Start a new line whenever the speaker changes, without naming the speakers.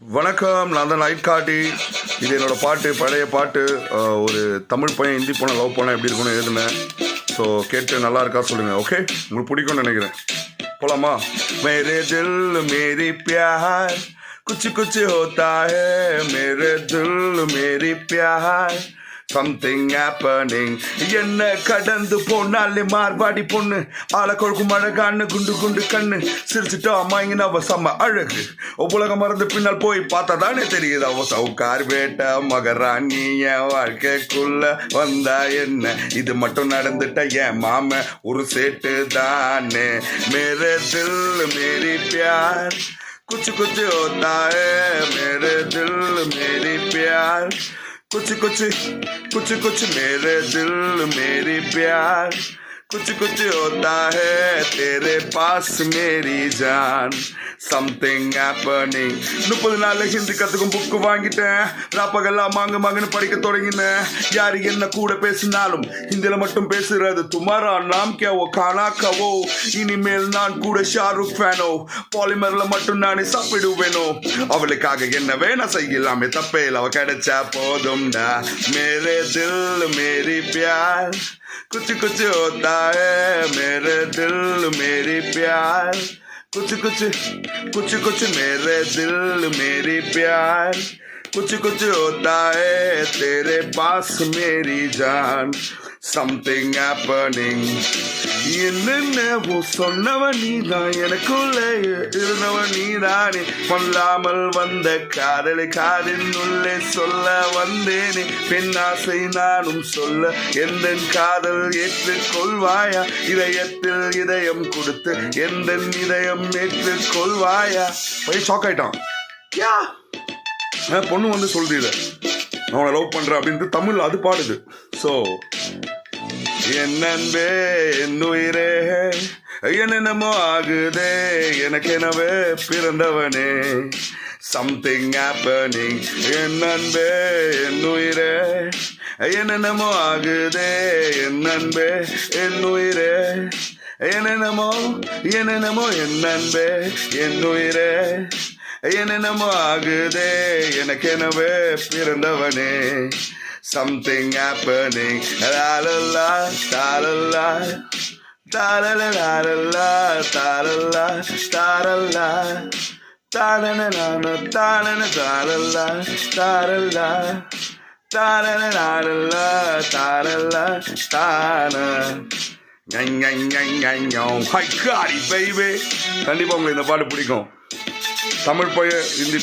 வணக்கம், நான் தான் லைட் காட்டி. இது என்னோடய பாட்டு, பழைய பாட்டு. ஒரு தமிழ் பையன் ஹிந்தி பொண்ணை லவ் பண்ணால் எப்படி இருக்குன்னு எழுதுனேன். ஸோ கேட்டு நல்லா இருக்கா சொல்லுங்கள். ஓகே, உங்களுக்கு பிடிக்கும்னு நினைக்கிறேன். போலாமா? மேரே தில் மேரி प्यार कुछ कुछ होता है, मेरे दिल मेरी प्यार something happening. என்ன கடந்து போனாலே மார்வாடி பொண்ணு, ஆளை கொழுக்கும் அழகான்னு குண்டு குண்டு கண்ணு, சிரிச்சுட்டோ அம்மாயின்னு அவ செம்ம அழகு. உலகம் மறந்து பின்னால் போய் பார்த்தா தானே தெரியுது அவ சவுக்கார் வேட்ட மகராணி. என் வாழ்க்கைக்குள்ள வந்தா என்ன, இது மட்டும் நடந்துட்ட என் மாம ஒரு சேட்டு தானே. मेरे दिल मेरी प्यार कुछ कुछ होता है, मेरे दिल मेरी प्यार कुछ कुछ कुछ कुछ मेरे दिल मेरी प्यार कुछ कुछ होता है, तेरे पास मेरी जान something happening. 30 நாள் ஹிந்தி கற்றுக்கும் புக்கு வாங்கிட்டேன். ராப்பகெல்லாம் மாங்கு மாங்குன்னு படிக்க தொடங்கினேன். யாரு என்ன கூட பேசினாலும் ஹிந்தியில் மட்டும் பேசுறது துமாரா நாம் கேவோ கானா கவோ. இனிமேல் நான் கூட ஷாருக் ஃபேனோ, பாலிமர்ல மட்டும் நானே சாப்பிடுவேனோ. அவளுக்காக என்ன வேணா செய்யலாமே, தப்பேல அவ கிடைச்சா போதும்டா. मेरे दिल मेरी प्यार कुछ कुछ होता है, मेरे दिल मेरी प्यार कुछ कुछ कुछ कुछ मेरे दिल मेरी प्यार कुछ कुछ होता है, तेरे पास मेरी जान something happening. என்னென்னவோ சொன்னவன் நீதான், எனக்குள்ளே இருந்தவன் நீதானே. கொல்லாமல் வந்த காதலை காதின் உள்ளே சொல்ல வந்தேனே. பெண்ணாசை நானும் சொல்ல எந்த காதல் ஏற்றுக்கொள்வாயா, இதயத்தில் இதயம் கொடுத்து எந்த இதயம் ஏற்றுக்கொள்வாயா. போய் ஷாக் ஆயிட்டான். பொண்ணு வந்து சொல்லுது இதை, நான் உன்னை லவ் பண்றேன் அப்படின்ட்டு தமிழ்ல அது பாடுது. ஸோ என் அன்பே என் உயிரே என்னென்னமோ ஆகுதே, எனக்கெனவே பிறந்தவனே something happening. என் அன்பே என் உயிரே என்னென்னமோ ஆகுதே, என் அன்பே என் உயிரே என்னென்னமோ என்னென்னமோ, என் அன்பே என் உயிரே என்னென்னமோ ஆகுதே, எனக்கெனவே பிறந்தவனே something happening. La la la la la la la la la la la la la la la ta-na-na-na-na ta-na-na-na-na ta-na-na ta-na-na-na-na ta-na-na ta-na. High காடி பேபி. கண்டிப்பாக உங்களுக்கு இந்த பாட்டு பிடிக்கும். தமிழ் போய் ஹிந்தி